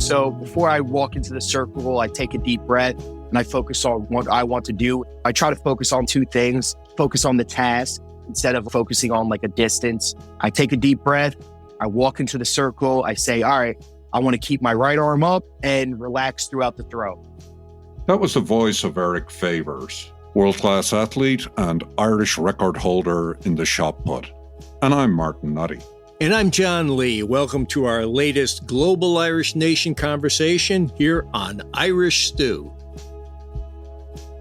So before I walk into the circle, I take a deep breath and I focus on what I want to do. I try to focus on two things, focus on the task instead of focusing on like a distance. I take a deep breath. I walk into the circle. I say, all right, I want to keep my right arm up and relax throughout the throw. That was the voice of Eric Favors, world-class athlete and Irish record holder in the shot put. And I'm Martin Nutty. And I'm John Lee. Welcome to our latest Global Irish Nation conversation here on Irish Stew.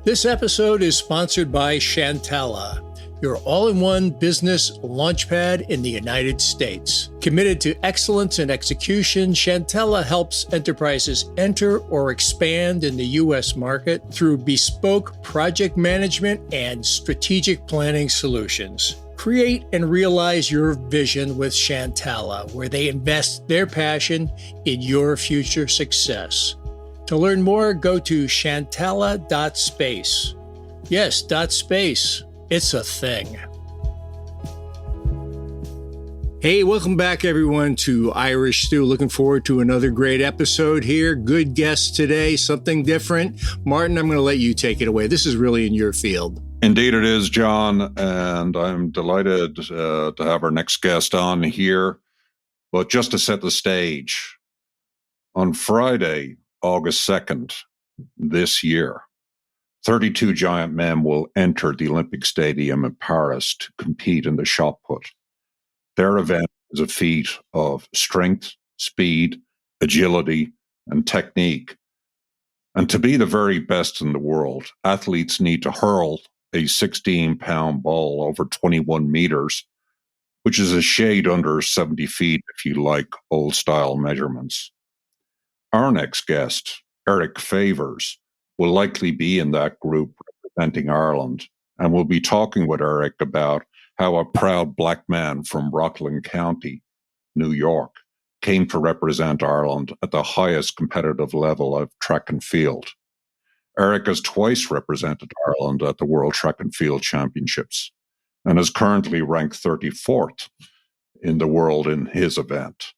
This episode is sponsored by Shantella, your all-in-one business launchpad in the United States. Committed to excellence and execution, Shantella helps enterprises enter or expand in the U.S. market through bespoke project management and strategic planning solutions. Create and realize your vision with Shantella, where they invest their passion in your future success. To learn more, go to shantella.space. Yes, .space. It's a thing. Hey, welcome back, everyone, to Irish Stew. Looking forward to another great episode here. Good guests today, something different. Martin, I'm going to let you take it away. This is really in your field. Indeed it is, John, and I'm delighted to have our next guest on here. But just to set the stage, on Friday, August 2nd, this year, 32 giant men will enter the Olympic Stadium in Paris to compete in the shot put. Their event is a feat of strength, speed, agility, and technique. And to be the very best in the world, athletes need to hurl a 16-pound ball over 21 meters, which is a shade under 70 feet if you like old-style measurements. Our next guest, Eric Favors, will likely be in that group representing Ireland, and we'll be talking with Eric about how a proud black man from Rockland County, New York, came to represent Ireland at the highest competitive level of track and field. Eric has twice represented Ireland at the World Track and Field Championships and is currently ranked 34th in the world in his event.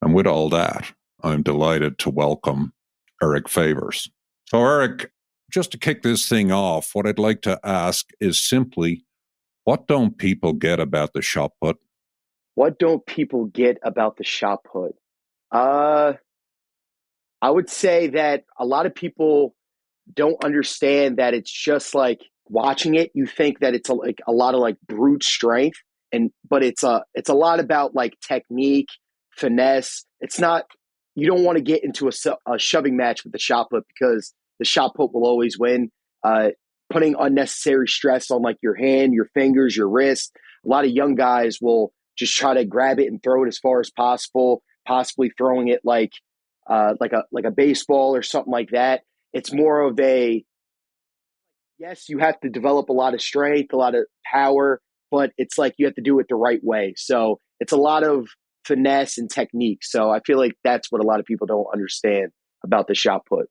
And with all that, I'm delighted to welcome Eric Favors. So Eric, just to kick this thing off, what I'd like to ask is simply, what don't people get about the shot put? What don't people get about the shot put? I would say that a lot of people don't understand that it's just like watching it. You think that it's like a lot of like brute strength, but it's a lot about like technique, finesse. It's not. You don't want to get into a shoving match with the shot put because the shot put will always win. Putting unnecessary stress on like your hand, your fingers, your wrist. A lot of young guys will just try to grab it and throw it as far as possible, possibly throwing it like a baseball or something like that. It's more of yes, you have to develop a lot of strength, a lot of power, but it's like you have to do it the right way. So it's a lot of finesse and technique. So I feel like that's what a lot of people don't understand about the shot put.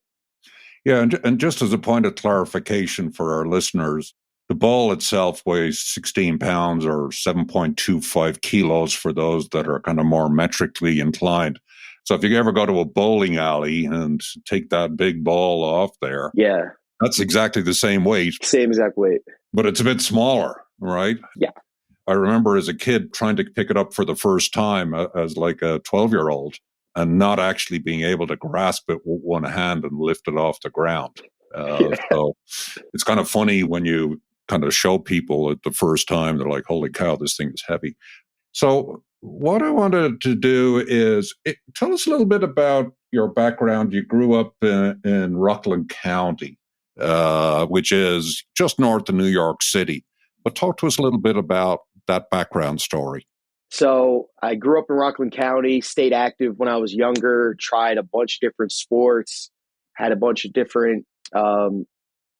Yeah, and just as a point of clarification for our listeners, the ball itself weighs 16 pounds or 7.25 kilos for those that are kind of more metrically inclined. So if you ever go to a bowling alley and take that big ball off there, yeah, that's exactly the same weight. Same exact weight. But it's a bit smaller, right? Yeah. I remember as a kid trying to pick it up for the first time as like a 12-year-old and not actually being able to grasp it with one hand and lift it off the ground. So it's kind of funny when you kind of show people it the first time, they're like, holy cow, this thing is heavy. So what I wanted to do is tell us a little bit about your background. You grew up in Rockland County, which is just north of New York City. But talk to us a little bit about that background story. So I grew up in Rockland County, stayed active when I was younger, tried a bunch of different sports, had a bunch of different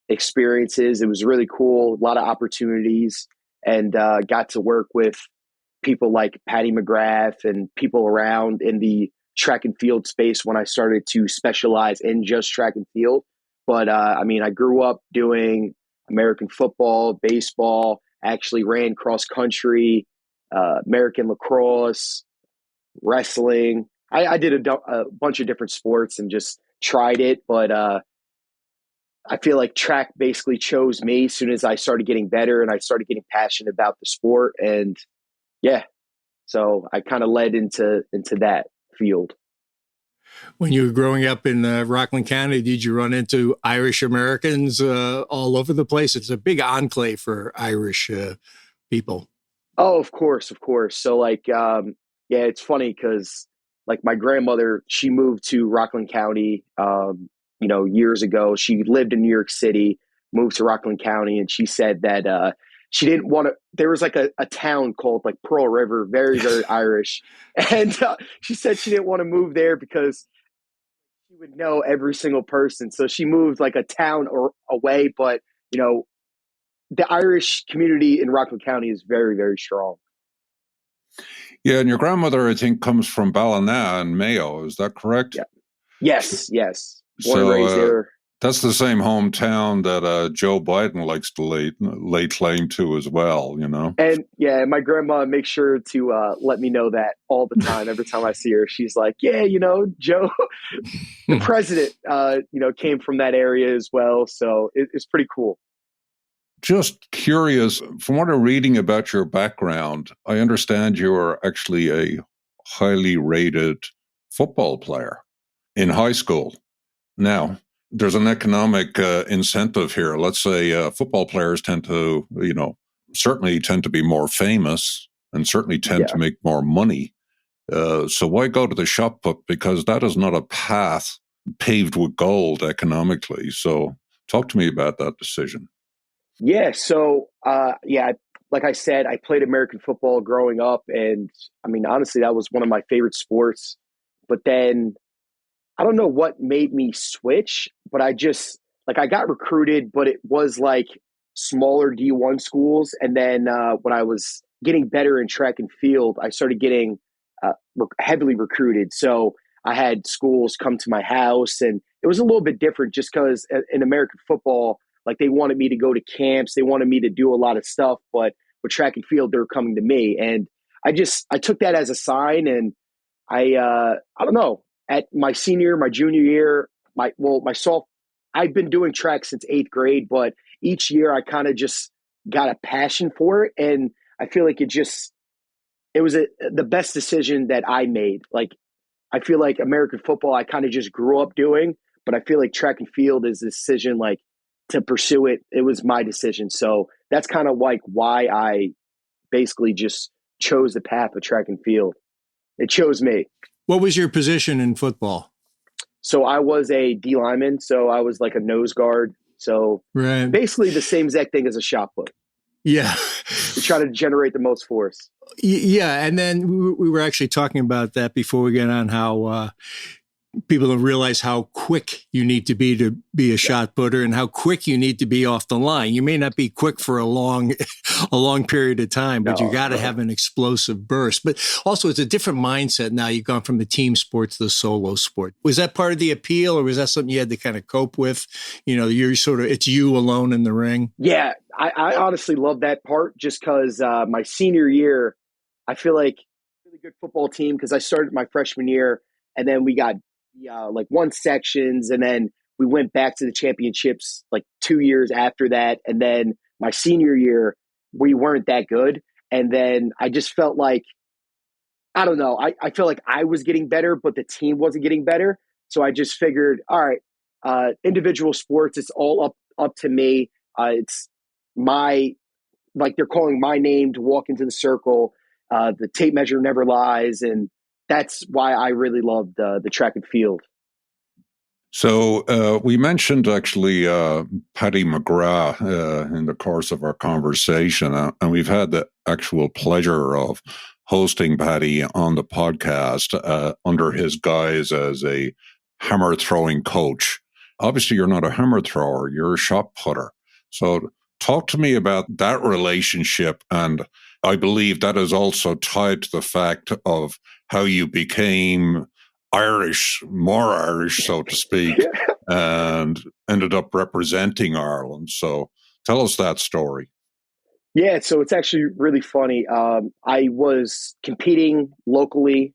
experiences. It was really cool, a lot of opportunities, and got to work with people like Patty McGrath and people around in the track and field space when I started to specialize in just track and field. But I grew up doing American football, baseball, actually ran cross country, American lacrosse, wrestling. I did a bunch of different sports and just tried it, but I feel like track basically chose me as soon as I started getting better and I started getting passionate about the sport. And yeah, so I kind of led into that field. When you were growing up in Rockland County, did you run into Irish Americans all over the place? It's a big enclave for Irish people. Oh, of course, of course. So like, yeah, it's funny because like my grandmother, she moved to Rockland County, years ago. She lived in New York City, moved to Rockland County, and she said that she didn't want to. There was like a town called like Pearl River, very very Irish, and she said she didn't want to move there because she would know every single person. So she moved like a town or away, but you know the Irish community in Rockland County is very, very strong. Yeah, and your grandmother, I think, comes from Ballina and Mayo. Is that correct? Yeah. Yes. Born and raised there. That's the same hometown that Joe Biden likes to lay claim to as well, you know? And yeah, my grandma makes sure to let me know that all the time. Every time I see her, she's like, yeah, Joe, the president, came from that area as well. So it's pretty cool. Just curious, from what I'm reading about your background, I understand you're actually a highly rated football player in high school. Now, there's an economic incentive here. Let's say football players tend to, certainly tend to be more famous and certainly tend to make more money. So why go to the shot put? Because that is not a path paved with gold economically. So talk to me about that decision. Yeah. So, like I said, I played American football growing up. And I mean, honestly, that was one of my favorite sports. But then I don't know what made me switch, but I got recruited, but it was like smaller D1 schools. And then when I was getting better in track and field, I started getting heavily recruited. So I had schools come to my house, and it was a little bit different just because in American football, like they wanted me to go to camps. They wanted me to do a lot of stuff, but with track and field, they were coming to me. And I took that as a sign. And I don't know, at my senior, my junior year, I've been doing track since 8th grade, but each year I kind of just got a passion for it. And I feel like it was the best decision that I made. Like, I feel like American football, I kind of just grew up doing, but I feel like track and field is a decision, like, to pursue it. It was my decision. So that's kind of like why I basically just chose the path of track and field. It chose me. What was your position in football? So I was a D lineman. So I was like a nose guard. So basically the same exact thing as a shot put. Yeah. To try to generate the most force. Yeah. And then we were actually talking about that before we get on, how people don't realize how quick you need to be a shot putter and how quick you need to be off the line. You may not be quick for a long period of time, but you got to have an explosive burst. But also it's a different mindset now. You've gone from the team sport to the solo sport. Was that part of the appeal, or was that something you had to kind of cope with? It's you alone in the ring. Yeah. I honestly love that part just because my senior year, I feel like a really good football team because I started my freshman year and then we got like one sections, and then we went back to the championships like 2 years after that. And then my senior year, we weren't that good. And then I just felt like, I don't know, I felt like I was getting better, but the team wasn't getting better. So I just figured, all right, individual sports, it's all up to me. It's like they're calling my name to walk into the circle. The tape measure never lies. And that's why I really loved the track and field. So we mentioned actually Paddy McGrath in the course of our conversation, and we've had the actual pleasure of hosting Paddy on the podcast under his guise as a hammer throwing coach. Obviously, you're not a hammer thrower, you're a shot putter. So talk to me about that relationship, and I believe that is also tied to the fact of how you became more Irish, so to speak, and ended up representing Ireland. So tell us that story. Yeah, so it's actually really funny. I was competing locally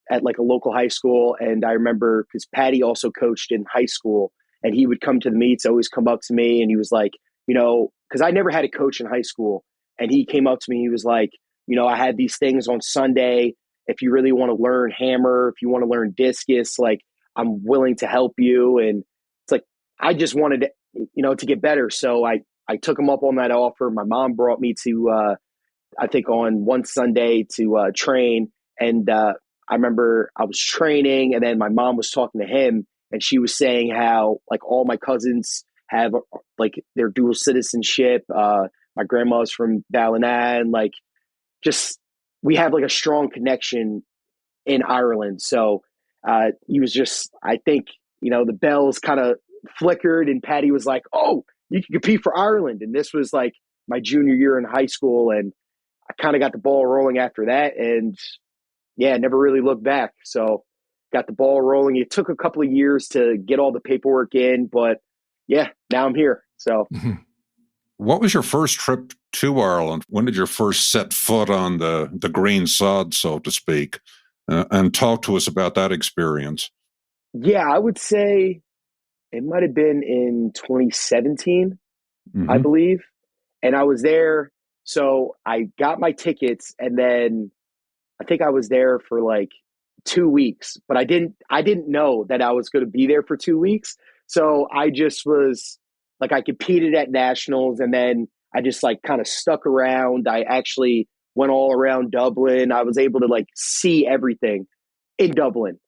at like a local high school, and I remember because Patty also coached in high school, and he would come to the meets, always come up to me, and he was like, because I never had a coach in high school, and he came up to me, he was like, I had these things on Sunday. If you really want to learn hammer, if you want to learn discus, like I'm willing to help you. And it's like I just wanted to get better, so I took him up on that offer. My mom brought me to, I think, on one Sunday to train. And I remember I was training, and then my mom was talking to him, and she was saying how, like, all my cousins have, like, their dual citizenship. My grandma's from Ballina, like, just we have, like, a strong connection in Ireland. So he was just, I think, the bells kind of flickered, and Patty was like, "Oh, you can compete for Ireland." And this was like my junior year in high school, and I kind of got the ball rolling after that, and yeah, never really looked back. So got the ball rolling. It took a couple of years to get all the paperwork in, but yeah, now I'm here. So What was your first trip to Ireland? When did your first set foot on the green sod, so to speak? And talk to us about that experience. yeah, I would say it might have been in 2017, I Mm-hmm. believe. And I was there. So I got my tickets, and then I think I was there for like 2 weeks, but I didn't know that I was going to be there for 2 weeks. So I just was like, I competed at nationals, and then I just like kind of stuck around. I actually went all around Dublin. I was able to like see everything in Dublin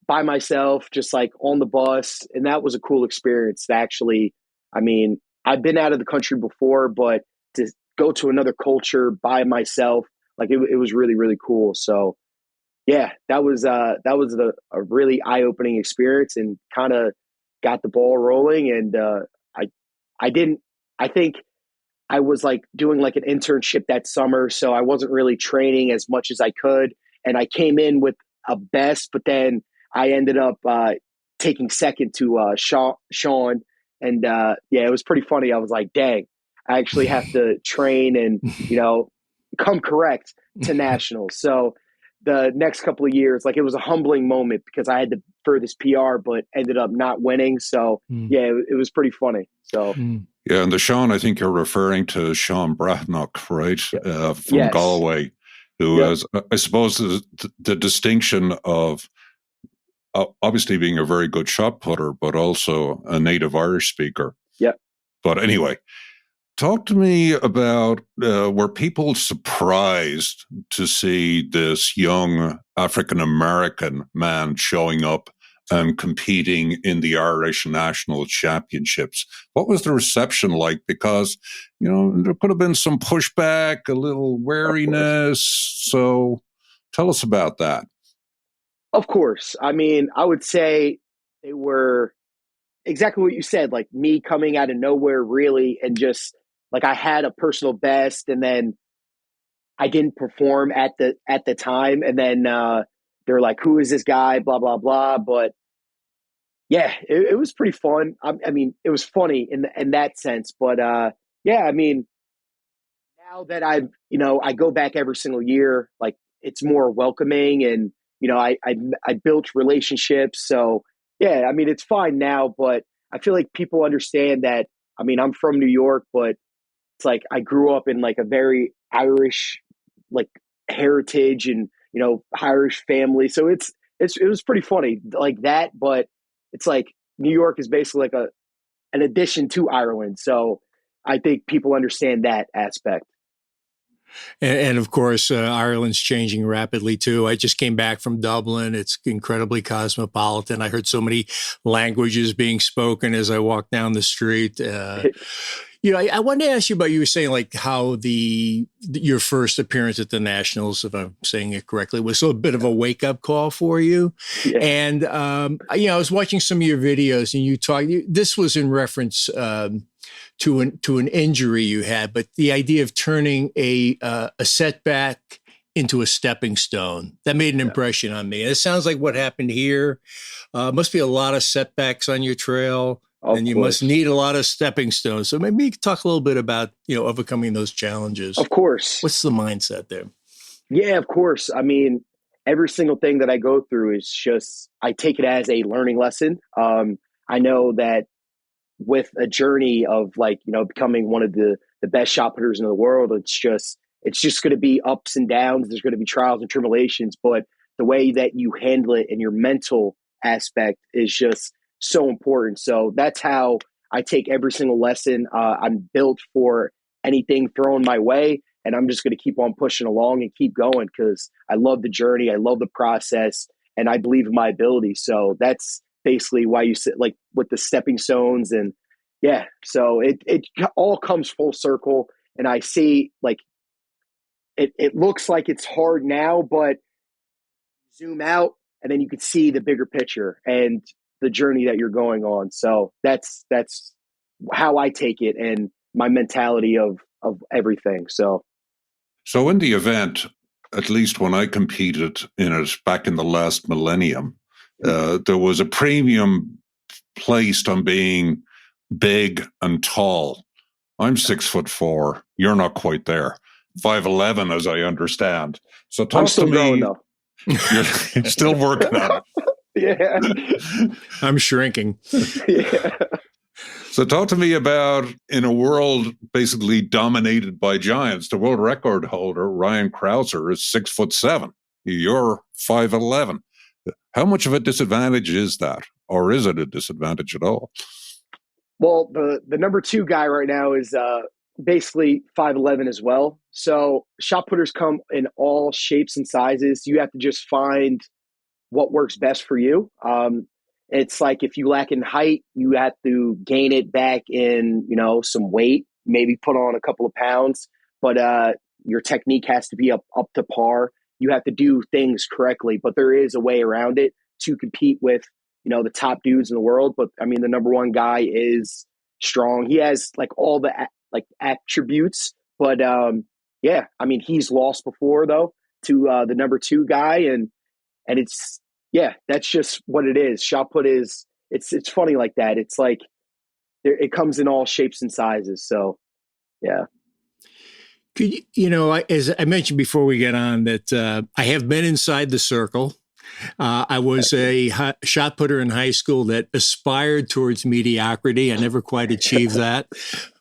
by myself, just like on the bus. And that was a cool experience to actually, I mean, I've been out of the country before, but to go to another culture by myself, like it was really, really cool. So yeah, that was a really eye opening experience, and kind of got the ball rolling. And I I didn't I think I was like doing like an internship that summer, so I wasn't really training as much as I could. And I came in with a best, but then I ended up taking second to Sean. And yeah, it was pretty funny. I was like, dang, I actually have to train and come correct to nationals. So the next couple of years, like, it was a humbling moment because I had the furthest PR, but ended up not winning. So yeah, it was pretty funny. So. Yeah, and the Sean, I think you're referring to Sean Bradnock, right, from Yes. Galway, who Yep. has, I suppose, the distinction of obviously being a very good shot putter, but also a native Irish speaker. Yep. But anyway, talk to me about were people surprised to see this young African American man showing up and competing in the Irish National Championships? What was the reception like? Because, there could have been some pushback, a little wariness. So tell us about that. Of course. I mean, I would say they were exactly what you said, like me coming out of nowhere, really, and just like I had a personal best, and then I didn't perform at the time, and then they're like, "Who is this guy?" Blah blah blah. But yeah, it was pretty fun. I mean, it was funny in that sense. But yeah, I mean, now that I go back every single year, like, it's more welcoming, and I built relationships. So yeah, I mean, it's fine now, but I feel like people understand that. I mean, I'm from New York, but it's like I grew up in like a very Irish, like, heritage, and Irish family. So it was pretty funny like that. But it's like New York is basically like an addition to Ireland. So I think people understand that aspect. And of course, Ireland's changing rapidly too. I just came back from Dublin. It's incredibly cosmopolitan. I heard so many languages being spoken as I walked down the street. I wanted to ask you about, you were saying like how your first appearance at the Nationals, if I'm saying it correctly, was a bit of a wake up call for you. Yeah. And I was watching some of your videos, and you talked. This was in reference to an injury you had, but the idea of turning a setback into a stepping stone, that made an impression on me. And it sounds like what happened here. Must be a lot of setbacks on your trail. Of and you course. must need a lot of stepping stones. So maybe you could talk a little bit about, overcoming those challenges. Of course. What's the mindset there? Yeah, of course. I mean, every single thing that I go through is just, I take it as a learning lesson. I know that with a journey of becoming one of the best shot putters in the world, it's just going to be ups and downs. There's going to be trials and tribulations, but the way that you handle it and your mental aspect is just so important. So that's how I take every single lesson. I'm built for anything thrown my way, and I'm just going to keep on pushing along and keep going because I love the journey. I love the process, and I believe in my ability. So that's basically why you sit with the stepping stones. And yeah, so it all comes full circle. And I see it looks like it's hard now, but zoom out and then you can see the bigger picture and the journey that you're going on. So that's how I take it and my mentality of everything. So in the event, at least when I competed in it back in the last millennium, there was a premium placed on being big and tall. I'm 6'4". You're not quite there. 5'11", as I understand. So talk I'm still to me. growing, though. You're still working on it. Yeah. I'm shrinking. Yeah. So talk to me about, in a world basically dominated by giants, the world record holder, Ryan Crouser, is 6'7". You're 5'11". How much of a disadvantage is that? Or is it a disadvantage at all? Well, the number 2 guy right now is basically 5'11" as well. So shot putters come in all shapes and sizes. You have to just find what works best for you. It's like if you lack in height, you have to gain it back in, some weight, maybe put on a couple of pounds, but your technique has to be up to par. You have to do things correctly, but there is a way around it to compete with, the top dudes in the world. But I mean, the number 1 guy is strong. He has all the attributes, but yeah, I mean, he's lost before though to the number 2 guy, and it's, yeah, that's just what it is. Shot put is, it's funny like that. It's like it comes in all shapes and sizes. So, yeah. Could as I mentioned before we get on, that I have been inside the circle. I was a shot putter in high school that aspired towards mediocrity. I never quite achieved that.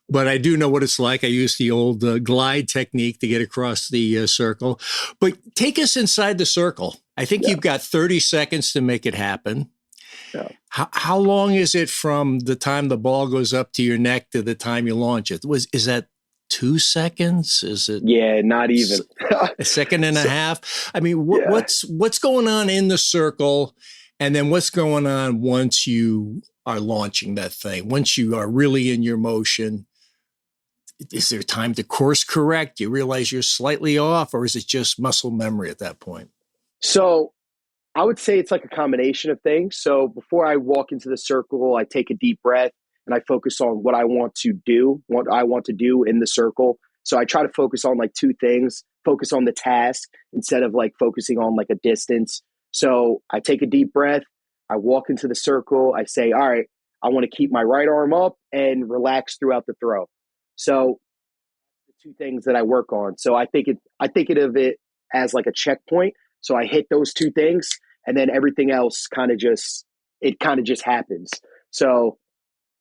But I do know what it's like. I used the old glide technique to get across the circle. But take us inside the circle. I think you've got 30 seconds to make it happen. Yeah. How long is it from the time the ball goes up to your neck to the time you launch it? Is that 2 seconds? Is it? Yeah, not even. A second and a half? I mean, what's going on in the circle? And then what's going on once you are launching that thing? Once you are really in your motion? Is there time to course correct? You realize you're slightly off, or is it just muscle memory at that point? So I would say it's like a combination of things. So before I walk into the circle, I take a deep breath and I focus on what I want to do in the circle. So I try to focus on 2 things, focus on the task instead of focusing on a distance. So I take a deep breath, I walk into the circle, I say, all right, I want to keep my right arm up and relax throughout the throw. So the 2 things that I work on. So I think of it as a checkpoint. So I hit those 2 things and then everything else kind of just happens. So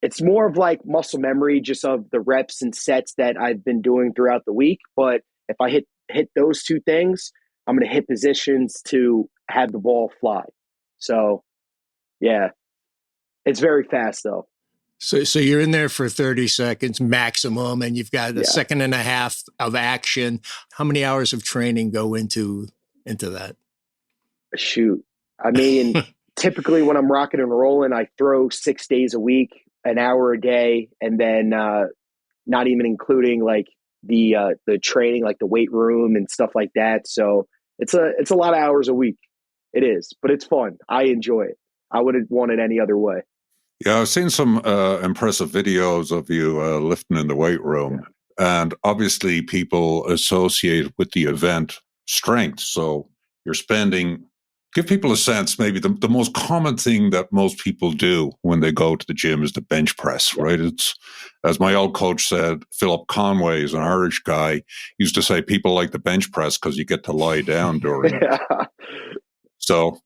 it's more of muscle memory, just of the reps and sets that I've been doing throughout the week. But if I hit those 2 things, I'm going to hit positions to have the ball fly. So yeah, it's very fast though. So you're in there for 30 seconds maximum, and you've got a second and a half of action. How many hours of training go into that? Shoot. I mean, typically when I'm rocking and rolling, I throw 6 days a week, an hour a day, and then not even including the training, the weight room and stuff like that. So it's a lot of hours a week. It is, but it's fun. I enjoy it. I wouldn't want it any other way. Yeah, I've seen some impressive videos of you lifting in the weight room. Yeah. And obviously people associate with the event strength. So you're spending Give people a sense, maybe the most common thing that most people do when they go to the gym is the bench press, right? It's, as my old coach said, Philip Conway is an Irish guy, used to say people like the bench press because you get to lie down during it. So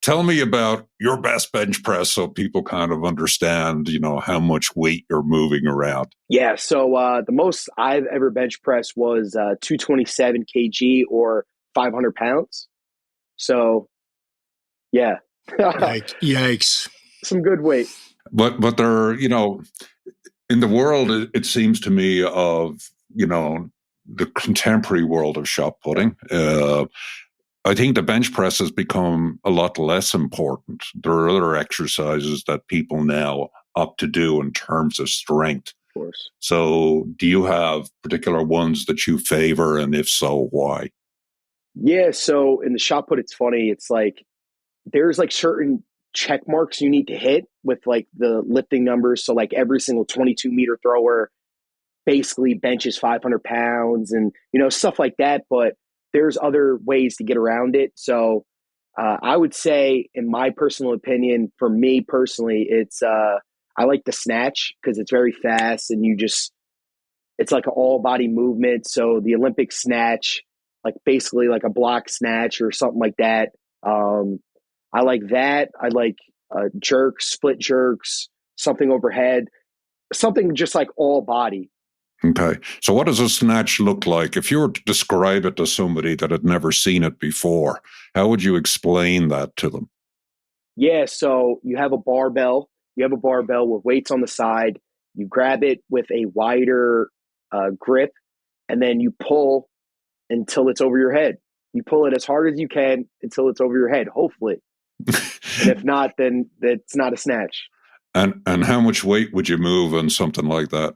tell me about your best bench press so people kind of understand, how much weight you're moving around. Yeah, so the most I've ever bench pressed was 227 kg or 500 pounds. So, yeah. Yikes. Some good weight. But there, in the world, it seems to me of, the contemporary world of shot putting, I think the bench press has become a lot less important. There are other exercises that people now opt to do in terms of strength. Of course. So do you have particular ones that you favor, and if so, why? Yeah, so in the shot put, it's funny. It's like there's like certain check marks you need to hit with like the lifting numbers. So like every single 22-meter thrower basically benches 500 pounds and, stuff like that. But there's other ways to get around it. So I would say, in my personal opinion, for me personally, it's I like the snatch because it's very fast and it's like an all body movement. So the Olympic snatch, like basically like a block snatch or something like that. I like that. I like jerks, split jerks, something overhead, something just like all body. Okay. So what does a snatch look like? If you were to describe it to somebody that had never seen it before, how would you explain that to them? Yeah. So you have a barbell. You have a barbell with weights on the side. You grab it with a wider grip, and then you pull until it's over your head. You pull it as hard as you can until it's over your head, hopefully. And if not, then it's not a snatch. And how much weight would you move on something like that?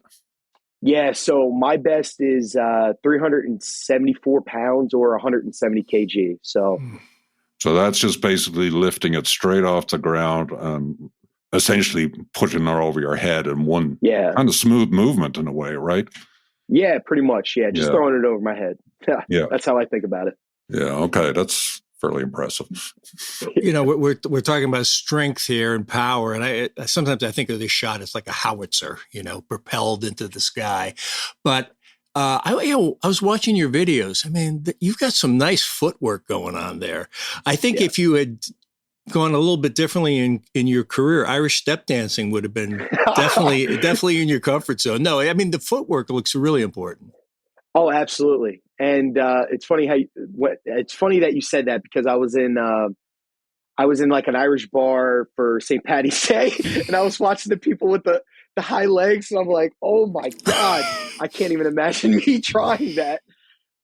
Yeah, so my best is 374 pounds or 170 kg. So that's just basically lifting it straight off the ground and essentially putting it over your head in one kind of smooth movement in a way, right? Yeah, pretty much. Yeah, just throwing it over my head. Yeah, that's how I think about it. Yeah, okay, that's fairly impressive. We're talking about strength here and power, and I sometimes I think of this shot as like a howitzer, propelled into the sky. But I was watching your videos. I mean, you've got some nice footwork going on there. I think if you had gone a little bit differently in your career, Irish step dancing would have been definitely in your comfort zone. No, I mean the footwork looks really important. Oh, absolutely. And it's funny it's funny that you said that because I was in like an Irish bar for St. Paddy's Day, and I was watching the people with the high legs, and I'm like, oh my God, I can't even imagine me trying that.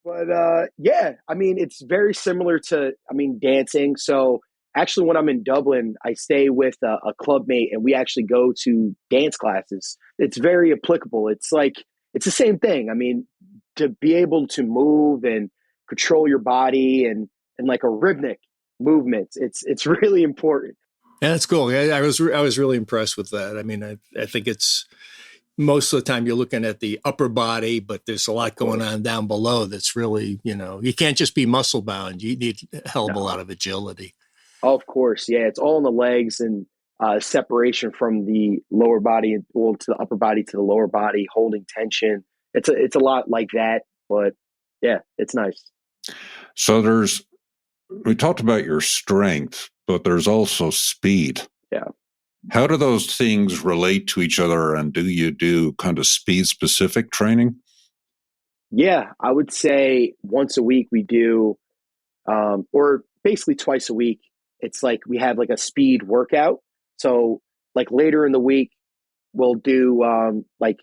But yeah, I mean, it's very similar to, dancing. So actually, when I'm in Dublin, I stay with a club mate, and we actually go to dance classes. It's very applicable. It's the same thing. I mean, to be able to move and control your body and like a rhythmic movements, it's really important. Yeah, that's cool. I was really impressed with that. I mean, I think it's most of the time you're looking at the upper body, but there's a lot going on down below that's really, you can't just be muscle bound. You need a hell of a lot of agility. Oh, of course. Yeah. It's all in the legs and separation from the lower body to the upper body to the lower body, holding tension. It's a lot like that, but yeah, it's nice. So we talked about your strength, but there's also speed. Yeah. How do those things relate to each other, and do you do kind of speed specific training? Yeah, I would say once a week we do, or basically twice a week. It's like we have like a speed workout. So like later in the week, we'll do like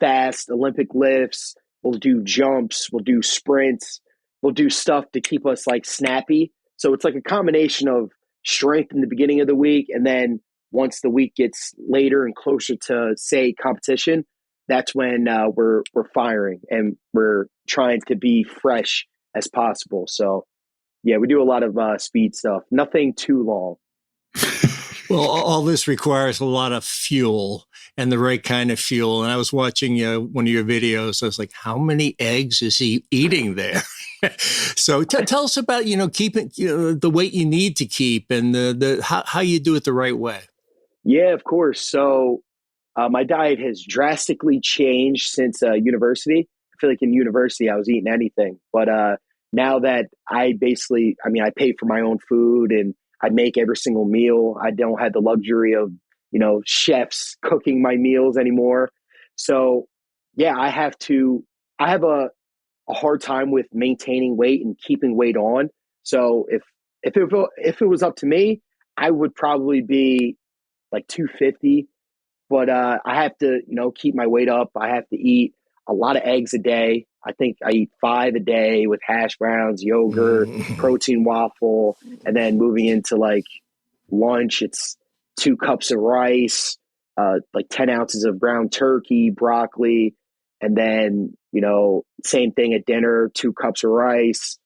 fast Olympic lifts. We'll do jumps. We'll do sprints. We'll do stuff to keep us like snappy. So it's like a combination of strength in the beginning of the week, and then once the week gets later and closer to, say, competition, that's when we're firing and we're trying to be fresh as possible. So yeah, we do a lot of speed stuff. Nothing too long. Well, all this requires a lot of fuel and the right kind of fuel. And I was watching one of your videos. I was like, how many eggs is he eating there? So tell us about, keeping the weight you need to keep and how you do it the right way. Yeah, of course. So my diet has drastically changed since university. I feel like in university I was eating anything, but now that I pay for my own food and I make every single meal. I don't have the luxury of chefs cooking my meals anymore. So yeah, I have a hard time with maintaining weight and keeping weight on. So if it was up to me, I would probably be like 250, but I have to, keep my weight up. I have to eat a lot of eggs a day. I think I eat 5 a day with hash browns, yogurt, protein waffle, and then moving into like lunch, it's 2 cups of rice, like 10 ounces of ground turkey, broccoli, and then, same thing at dinner, 2 cups of rice,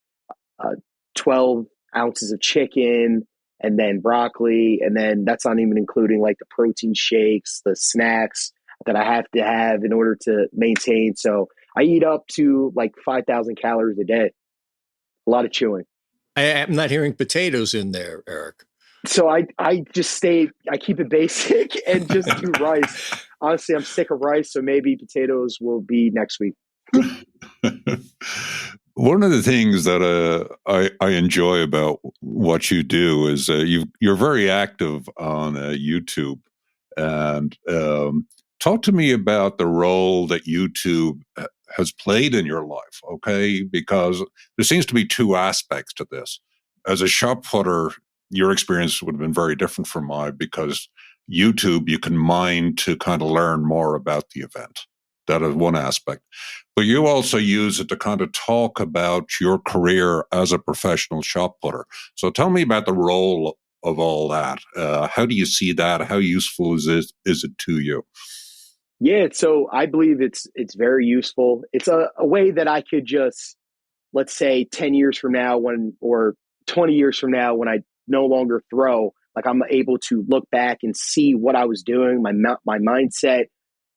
uh, 12 ounces of chicken, and then broccoli. And then that's not even including like the protein shakes, the snacks that I have to have in order to maintain. So I eat up to like 5,000 calories a day, a lot of chewing. I'm not hearing potatoes in there, Eric. So I keep it basic and just do rice. Honestly, I'm sick of rice, so maybe potatoes will be next week. One of the things that I enjoy about what you do is you're very active on YouTube, and talk to me about the role that YouTube has played in your life. Okay, because there seems to be 2 aspects to this. As a shot putter, your experience would have been very different from mine because YouTube you can mine to kind of learn more about the event. That is one aspect. But you also use it to kind of talk about your career as a professional shot putter. So tell me about the role of all that. How do you see that? How useful is it to you? Yeah, so I believe it's very useful. It's a way that I could just, let's say 10 years from now or 20 years from now when I no longer throw, like I'm able to look back and see what I was doing, my mindset.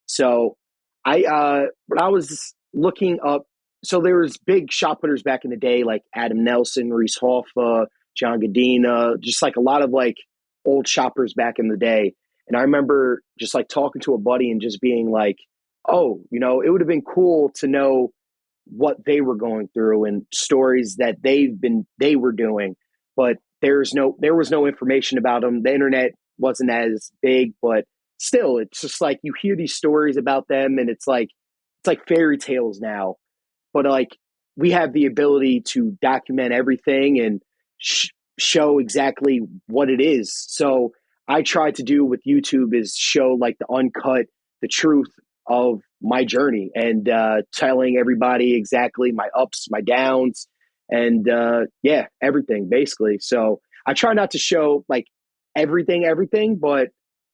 So when I was looking up, so there was big shot putters back in the day, like Adam Nelson, Reese Hoffa, John Godina, just like a lot of like old shoppers back in the day. And I remember just like talking to a buddy and just being like, oh, it would have been cool to know what they were going through and stories that they were doing, but there was no information about them. The internet wasn't as big, but still, it's just like you hear these stories about them and it's like fairy tales now, but like we have the ability to document everything and show exactly what it is. So I try to do with YouTube is show like the truth of my journey and telling everybody exactly my ups, my downs, and everything basically. So I try not to show like everything, but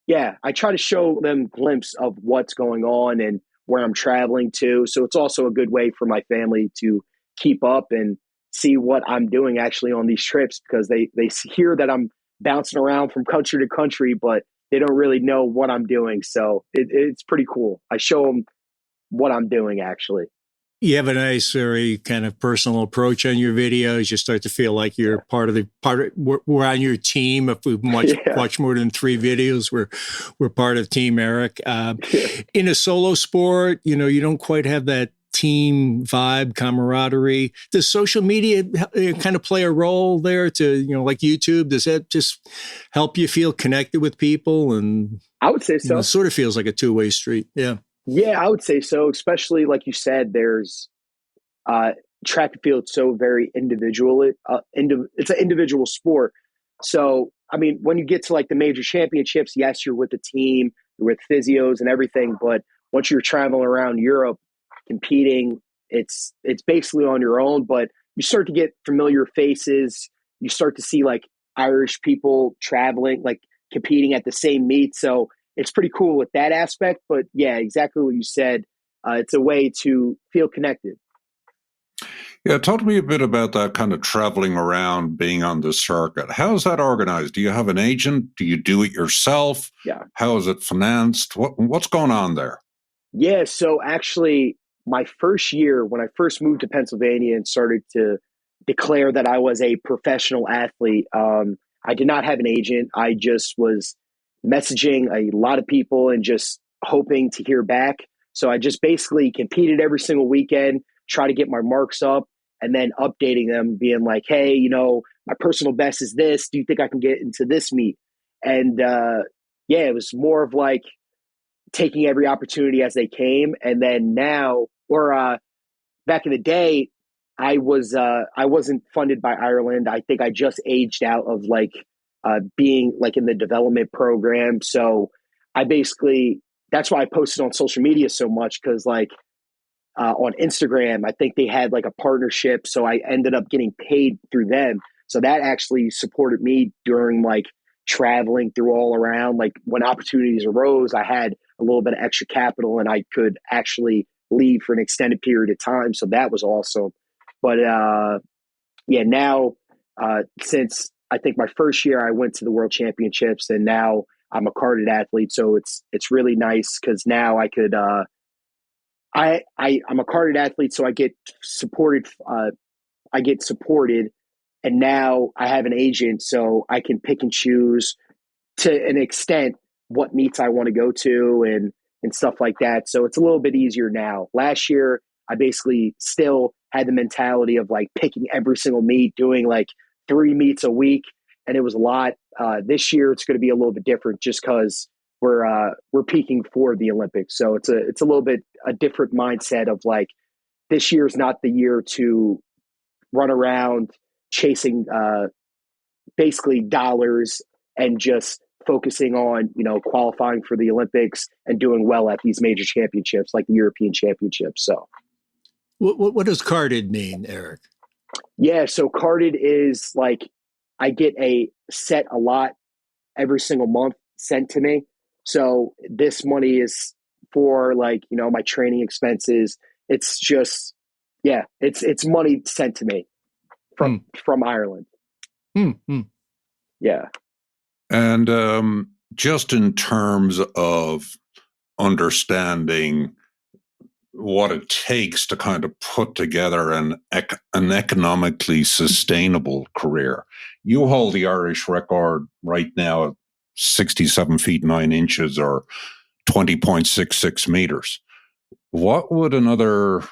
yeah, I try to show them a glimpse of what's going on and where I'm traveling to. So it's also a good way for my family to keep up and see what I'm doing actually on these trips because they hear that I'm bouncing around from country to country, but they don't really know what I'm doing. So it's pretty cool. I show them what I'm doing actually. You have a nice, very kind of personal approach on your videos. You start to feel like you're we're on your team. If we've watched more than 3 videos, we're part of Team Eric. In a solo sport, you don't quite have that team vibe, camaraderie. Does social media kind of play a role there to, like YouTube? Does that just help you feel connected with people? And I would say so. It sort of feels like a 2-way street. Yeah. Yeah, I would say so, especially like you said, there's track and field so very individual. It's an individual sport. So, I mean, when you get to like the major championships, yes, you're with the team, you're with physios and everything. But once you're traveling around Europe competing, it's basically on your own. But you start to get familiar faces. You start to see like Irish people traveling, like competing at the same meet. So it's pretty cool with that aspect, but yeah, exactly what you said. It's a way to feel connected. Yeah, talk to me a bit about that kind of traveling around, being on the circuit. How is that organized? Do you have an agent? Do you do it yourself? Yeah. How is it financed? What's going on there? Yeah. So actually, my first year, when I first moved to Pennsylvania and started to declare that I was a professional athlete, I did not have an agent. I just was messaging a lot of people and just hoping to hear back. So I just basically competed every single weekend, try to get my marks up, and then updating them, being like, hey, my personal best is this. Do you think I can get into this meet? And yeah, it was more of like, taking every opportunity as they came. And then now, or back in the day, I wasn't funded by Ireland. I think I just aged out of like being like in the development program. So I basically, that's why I posted on social media so much, because like on Instagram, I think they had like a partnership. So I ended up getting paid through them. So that actually supported me during like traveling through all around. Like when opportunities arose, I had a little bit of extra capital and I could actually leave for an extended period of time. So that was awesome. But yeah, now since I think my first year I went to the World Championships, and now I'm a carded athlete. So it's really nice because now I could I'm a carded athlete, so I get supported. I get supported, and now I have an agent, so I can pick and choose to an extent what meets I want to go to and stuff like that. So it's a little bit easier now. Last year, I basically still had the mentality of like picking every single meet, doing like 3 meets a week, and it was a lot. This year, it's going to be a little bit different, just because we're peaking for the Olympics. So it's a little bit a different mindset of like, this year is not the year to run around chasing basically dollars and just focusing on qualifying for the Olympics and doing well at these major championships like the European Championships. So What does carded mean, Eric? yeah, so carded is like I get a set a lot every single month sent to me. So this money is for like my training expenses. It's just it's money sent to me from Ireland. Yeah. And just in terms of understanding what it takes to kind of put together an economically sustainable career. You hold the Irish record right now at 67 feet 9 inches or 20.66 meters. What would another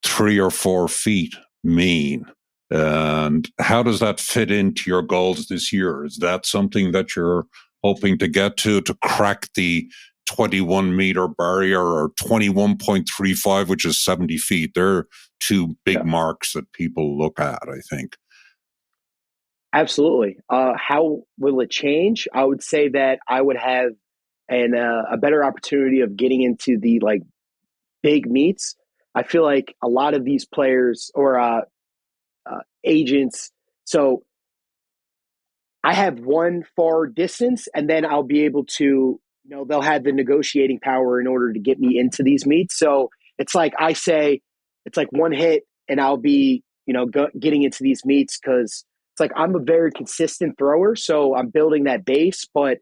3 or 4 feet mean? And how does that fit into your goals this year? Is that something that you're hoping to get to crack the 21-meter barrier, or 21.35, which is 70 feet? They're two big marks that people look at, I think. Absolutely. How will it change? I would say that I would have a better opportunity of getting into the like big meets. I feel like a lot of these players or agents. So I have one far distance, and then I'll be able to, they'll have the negotiating power in order to get me into these meets. So it's like I say, it's like one hit, and I'll be, getting into these meets, because it's like I'm a very consistent thrower. So I'm building that base, but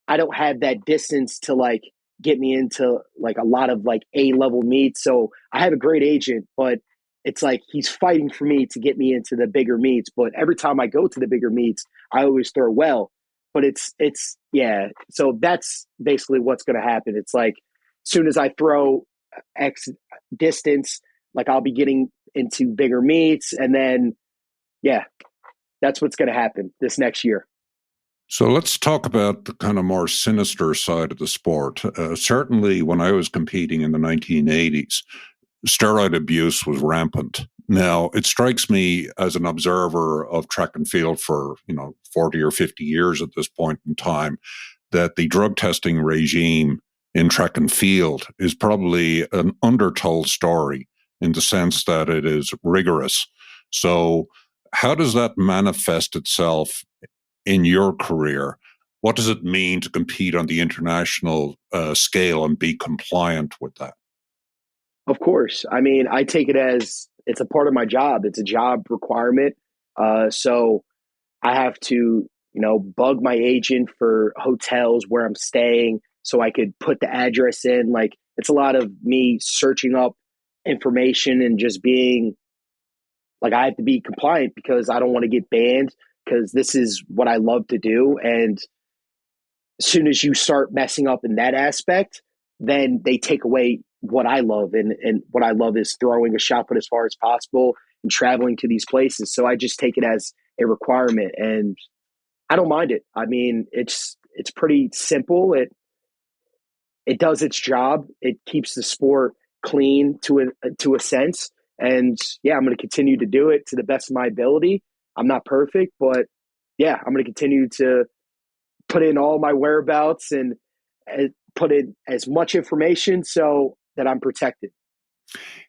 I don't have that distance to like get me into like a lot of like A-level meets. So I have a great agent, but it's like he's fighting for me to get me into the bigger meets. But every time I go to the bigger meets, I always throw well. But it's yeah. So that's basically what's going to happen. It's like as soon as I throw X distance, like I'll be getting into bigger meets, and then yeah, that's what's going to happen this next year. So let's talk about the kind of more sinister side of the sport. Certainly when I was competing in the 1980s, steroid abuse was rampant. Now, it strikes me as an observer of track and field for, 40 or 50 years at this point in time, that the drug testing regime in track and field is probably an undertold story in the sense that it is rigorous. So how does that manifest itself in your career? What does it mean to compete on the international scale and be compliant with that? Of course. I mean, I take it as it's a part of my job. It's a job requirement. So I have to, bug my agent for hotels where I'm staying so I could put the address in. Like, it's a lot of me searching up information and just being like, I have to be compliant because I don't want to get banned because this is what I love to do. And as soon as you start messing up in that aspect, then they take away what I love. And what I love is throwing a shot put as far as possible and traveling to these places. So I just take it as a requirement and I don't mind it. I mean, it's pretty simple. It does its job. It keeps the sport clean to a sense. And yeah, I'm going to continue to do it to the best of my ability. I'm not perfect, but yeah, I'm going to continue to put in all my whereabouts and put in as much information so that I'm protected.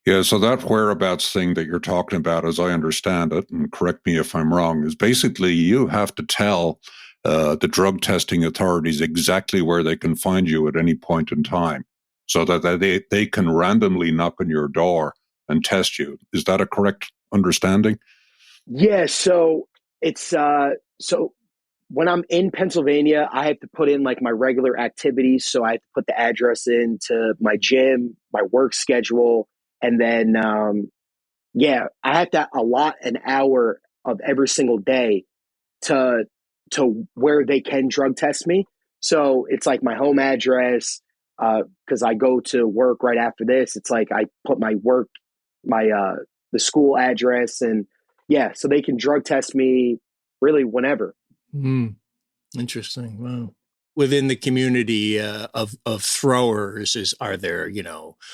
Yeah, so that whereabouts thing that you're talking about, as I understand it, and correct me if I'm wrong, is basically you have to tell the drug testing authorities exactly where they can find you at any point in time so that they can randomly knock on your door and test you. Is that a correct understanding? Yeah, so it's so when I'm in Pennsylvania, I have to put in like my regular activities. So I have to put the address into my gym, my work schedule, and then yeah, I have to allot an hour of every single day to where they can drug test me. So it's like my home address because I go to work right after this. It's like I put my work, my the school address, and yeah, so they can drug test me really whenever. Interesting. Wow. Within the community of throwers, are there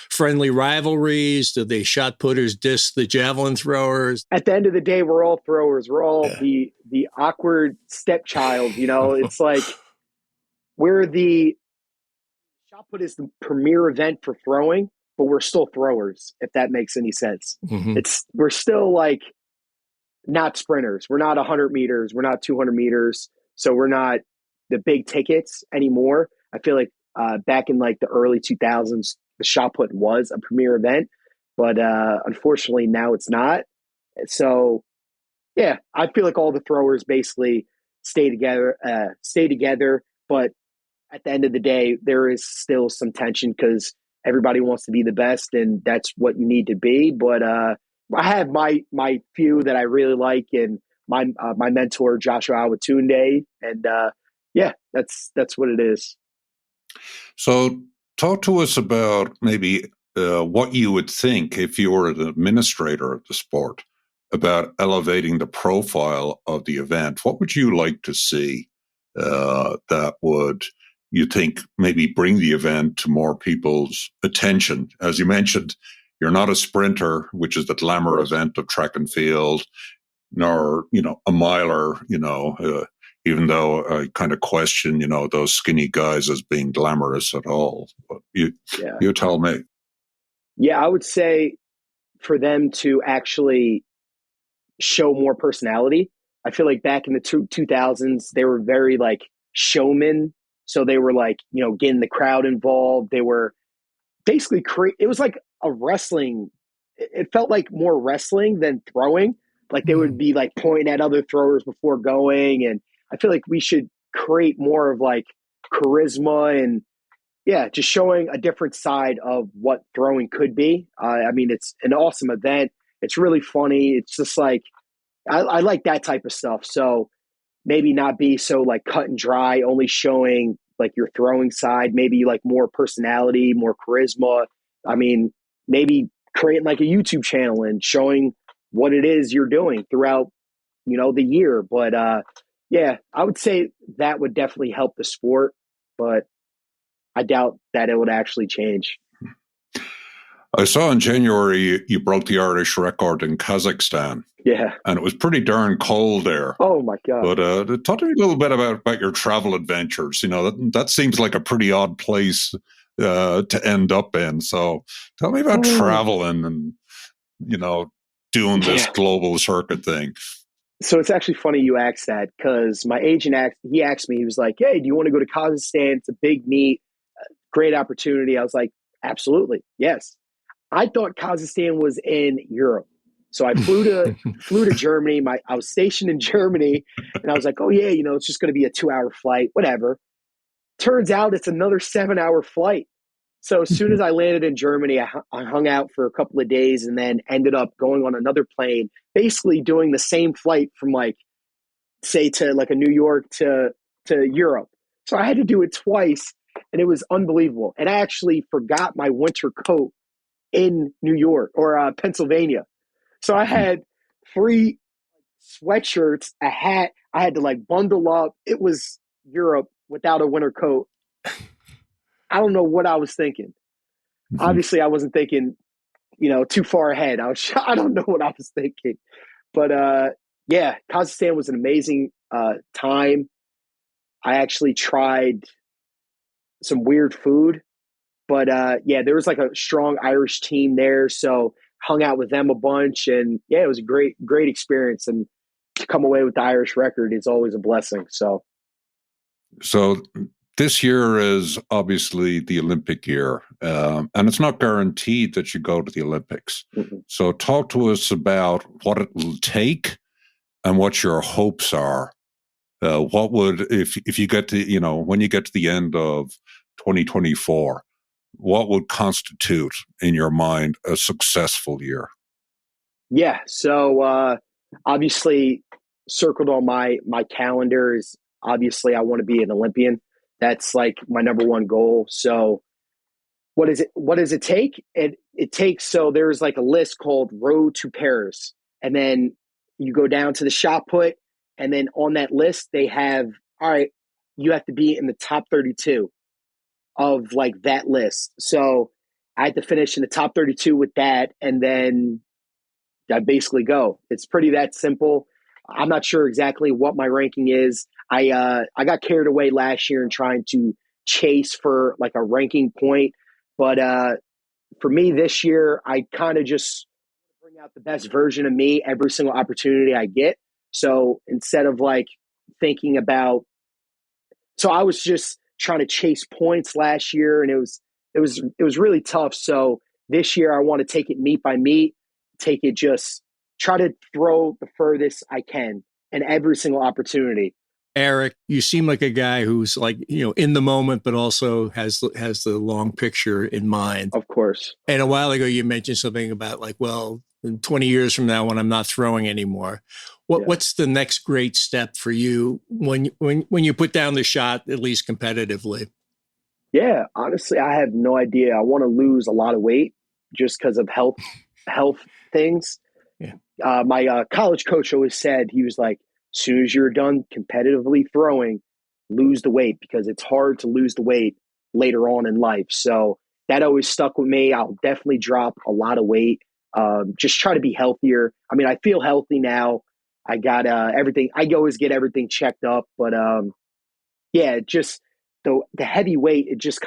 friendly rivalries? Do they shot putters diss the javelin throwers? At the end of the day, we're all throwers. We're all the awkward stepchild. It's like we're the shot put is the premier event for throwing, but we're still throwers. If that makes any sense, we're still like not sprinters. We're not 100 meters. We're not 200 meters. So we're not the big tickets anymore. I feel like back in like the early 2000s, the shot put was a premier event, but unfortunately now it's not. So yeah, I feel like all the throwers basically stay together. But at the end of the day, there is still some tension because everybody wants to be the best, and that's what you need to be. But I have my few that I really like, and my mentor Joshua Awatunde, and yeah, that's what it is. So talk to us about maybe what you would think if you were an administrator of the sport about elevating the profile of the event. What would you like to see that would, you think, maybe bring the event to more people's attention? As you mentioned, you're not a sprinter, which is the glamour event of track and field, nor, a miler, even though I kind of question, those skinny guys as being glamorous at all. But you tell me. Yeah, I would say for them to actually show more personality. I feel like back in the 2000s, they were very like showmen. So they were like, getting the crowd involved. They were basically it was like a wrestling. It felt like more wrestling than throwing. Like they would be like pointing at other throwers before going. And I feel like we should create more of like charisma and yeah, just showing a different side of what throwing could be. I mean, it's an awesome event. It's really funny. It's just like, I like that type of stuff. So maybe not be so like cut and dry, only showing like your throwing side, maybe like more personality, more charisma. I mean, maybe creating like a YouTube channel and showing what it is you're doing throughout, the year. But yeah, I would say that would definitely help the sport, but I doubt that it would actually change. I saw in January you broke the Irish record in Kazakhstan. Yeah. And it was pretty darn cold there. Oh, my God. But talk to me a little bit about your travel adventures. That seems like a pretty odd place to end up in. So tell me about traveling and, doing this global circuit thing. So it's actually funny you asked that because my agent asked me, he was like, hey, do you want to go to Kazakhstan? It's a big meet, great opportunity. I was like, absolutely, yes. I thought Kazakhstan was in Europe. So I flew to Germany. I was stationed in Germany, and I was like, oh yeah, it's just going to be a 2-hour flight, whatever. Turns out it's another 7-hour flight. So as soon as I landed in Germany, I hung out for a couple of days and then ended up going on another plane, basically doing the same flight from say to a New York to Europe. So I had to do it twice, and it was unbelievable. And I actually forgot my winter coat in New York or Pennsylvania. So I had 3 sweatshirts, a hat. I had to bundle up. It was Europe without a winter coat. I don't know what I was thinking. Mm-hmm. Obviously, I wasn't thinking, too far ahead. I don't know what I was thinking. But yeah, Kazakhstan was an amazing time. I actually tried some weird food, but yeah, there was a strong Irish team there, so hung out with them a bunch, and yeah, it was a great experience. And to come away with the Irish record is always a blessing. So this year is obviously the Olympic year, and it's not guaranteed that you go to the Olympics. Mm-hmm. So talk to us about what it will take and what your hopes are. What would, if you get to, when you get to the end of 2024, what would constitute in your mind a successful year? Yeah. So obviously circled on my calendar is obviously I want to be an Olympian. That's my number one goal. So what does it take? It takes, so there's a list called Road to Paris. And then you go down to the shot put, and then on that list they have, all right, you have to be in the top 32 of that list. So I had to finish in the top 32 with that, and then I basically go. It's pretty that simple. I'm not sure exactly what my ranking is. I got carried away last year in trying to chase for a ranking point, but for me this year, I kind of just bring out the best version of me every single opportunity I get. So instead of thinking about, so I was just trying to chase points last year, and it was really tough. So this year I want to take it meet by meet, take it just try to throw the furthest I can in every single opportunity. Eric, you seem like a guy who's in the moment, but also has the long picture in mind. Of course. And a while ago, you mentioned something about well, in 20 years from now, when I'm not throwing anymore, what's the next great step for you when you put down the shot, at least competitively? Yeah, honestly, I have no idea. I want to lose a lot of weight just because of health things. Yeah. My college coach always said, he was like, as soon as you're done competitively throwing, lose the weight, because it's hard to lose the weight later on in life. So that always stuck with me. I'll definitely drop a lot of weight. Just try to be healthier. I mean, I feel healthy now. I got everything. I always get everything checked up, but yeah, just the heavy weight, it just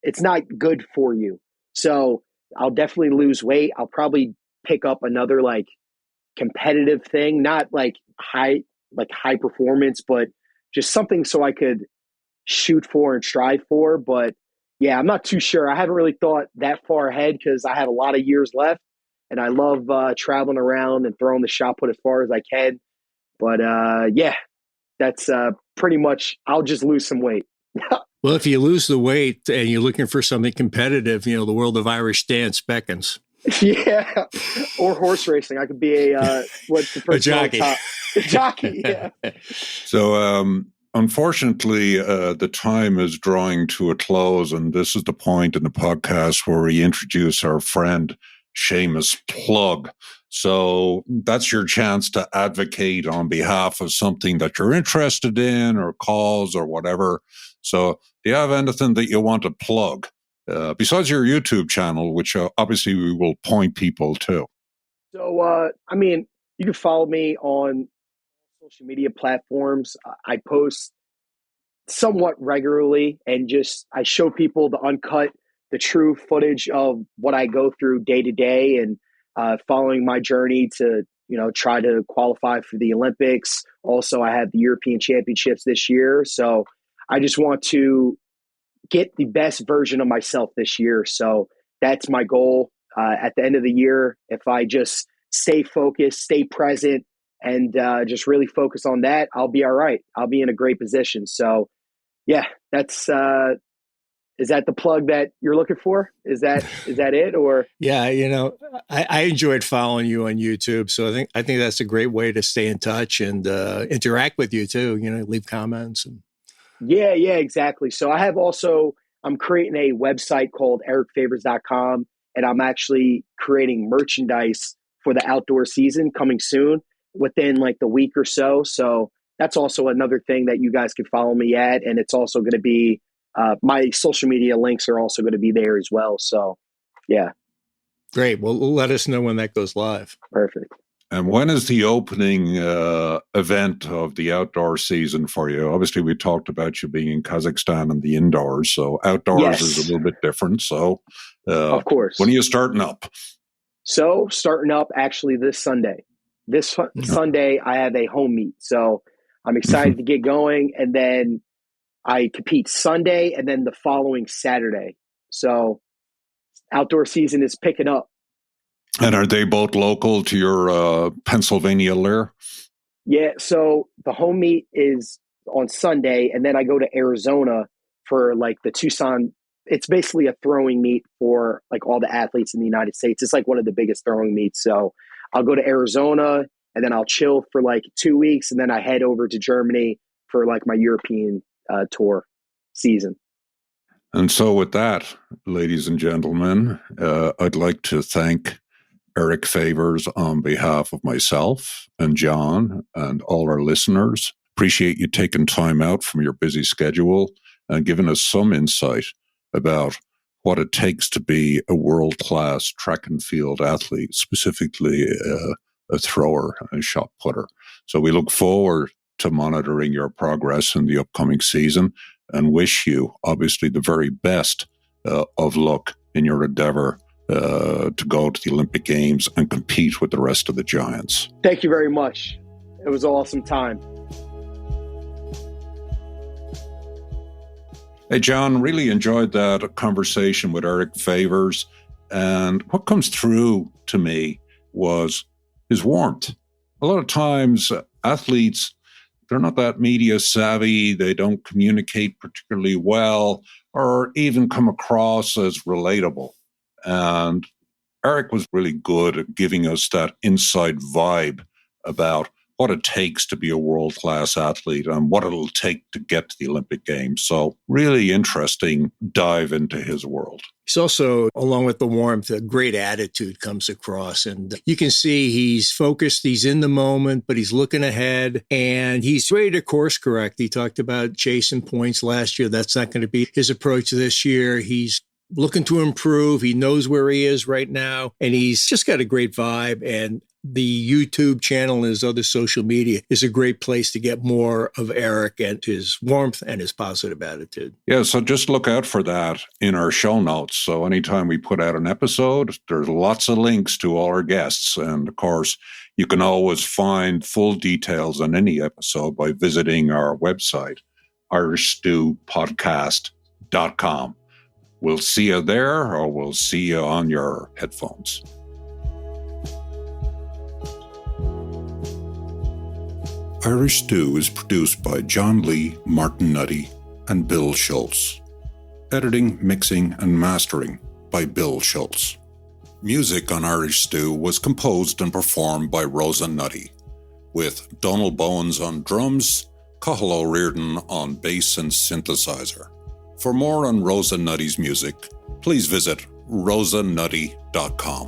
it's not good for you. So I'll definitely lose weight. I'll probably pick up another competitive thing, not high performance, but just something so I could shoot for and strive for. But yeah, I'm not too sure. I haven't really thought that far ahead because I have a lot of years left, and I love traveling around and throwing the shot put as far as I can. But yeah, that's pretty much, I'll just lose some weight. Well, if you lose the weight and you're looking for something competitive, the world of Irish dance beckons. Yeah, or horse racing. I could be what's the person a jockey. A jockey, yeah. So, unfortunately, the time is drawing to a close, and this is the point in the podcast where we introduce our friend Seamus Plug. So that's your chance to advocate on behalf of something that you're interested in or cause or whatever. So do you have anything that you want to plug? Besides your YouTube channel, which obviously we will point people to. So, I mean, you can follow me on social media platforms. I post somewhat regularly, and just I show people the uncut, the true footage of what I go through day to day, and following my journey to try to qualify for the Olympics. Also, I have the European Championships this year, so I just want to get the best version of myself this year. So that's my goal. At the end of the year, if I just stay focused, stay present, and just really focus on that, I'll be all right. I'll be in a great position. So, yeah, that's is that the plug that you're looking for? Is that it? Or yeah, I enjoyed following you on YouTube, so I think that's a great way to stay in touch and interact with you too. Leave comments and yeah, exactly. So I'm creating a website called ericfavors.com, and I'm actually creating merchandise for the outdoor season coming soon within like the week or so. So that's also another thing that you guys can follow me at. And it's also going to be, my social media links are also going to be there as well. So yeah. Great. Well, let us know when that goes live. Perfect. And when is the opening event of the outdoor season for you? Obviously, we talked about you being in Kazakhstan and the indoors, so outdoors is a little bit different. So, of course, when are you starting up? So, starting up actually this Sunday. This Sunday, I have a home meet, so I'm excited to get going. And then I compete Sunday, and then the following Saturday. So, outdoor season is picking up. And are they both local to your Pennsylvania lair? Yeah, so the home meet is on Sunday, and then I go to Arizona for like the Tucson. It's basically a throwing meet for like all the athletes in the United States. It's like one of the biggest throwing meets. So I'll go to Arizona, and then I'll chill for like 2 weeks, and then I head over to Germany for like my European tour season. And so with that, ladies and gentlemen, I'd like to thank Eric Favors on behalf of myself and John and all our listeners. Appreciate you taking time out from your busy schedule and giving us some insight about what it takes to be a world-class track and field athlete, specifically a thrower and a shot putter. So we look forward to monitoring your progress in the upcoming season and wish you, obviously, the very best of luck in your endeavor to go to the Olympic Games and compete with the rest of the giants. Thank you very much. It was an awesome time. Hey, John, really enjoyed that conversation with Eric Favors. And what comes through to me was his warmth. A lot of times, athletes, they're not that media savvy. They don't communicate particularly well or even come across as relatable. And Eric was really good at giving us that inside vibe about what it takes to be a world-class athlete and what it'll take to get to the Olympic Games. So really interesting dive into his world. He's also, along with the warmth, a great attitude comes across. And you can see he's focused, he's in the moment, but he's looking ahead and he's ready to course correct. He talked about chasing points last year. That's not going to be his approach this year. He's looking to improve. He knows where he is right now, and he's just got a great vibe. And the YouTube channel and his other social media is a great place to get more of Eric and his warmth and his positive attitude. Yeah, so just look out for that in our show notes. So anytime we put out an episode, there's lots of links to all our guests. And of course, you can always find full details on any episode by visiting our website, irishstewpodcast.com. We'll see you there, or we'll see you on your headphones. Irish Stew is produced by John Lee, Martin Nutty, and Bill Schultz. Editing, mixing, and mastering by Bill Schultz. Music on Irish Stew was composed and performed by Rosa Nutty, with Donald Bowens on drums, Cathal O'Riordan on bass and synthesizer. For more on Rosa Nutty's music, please visit rosanutty.com.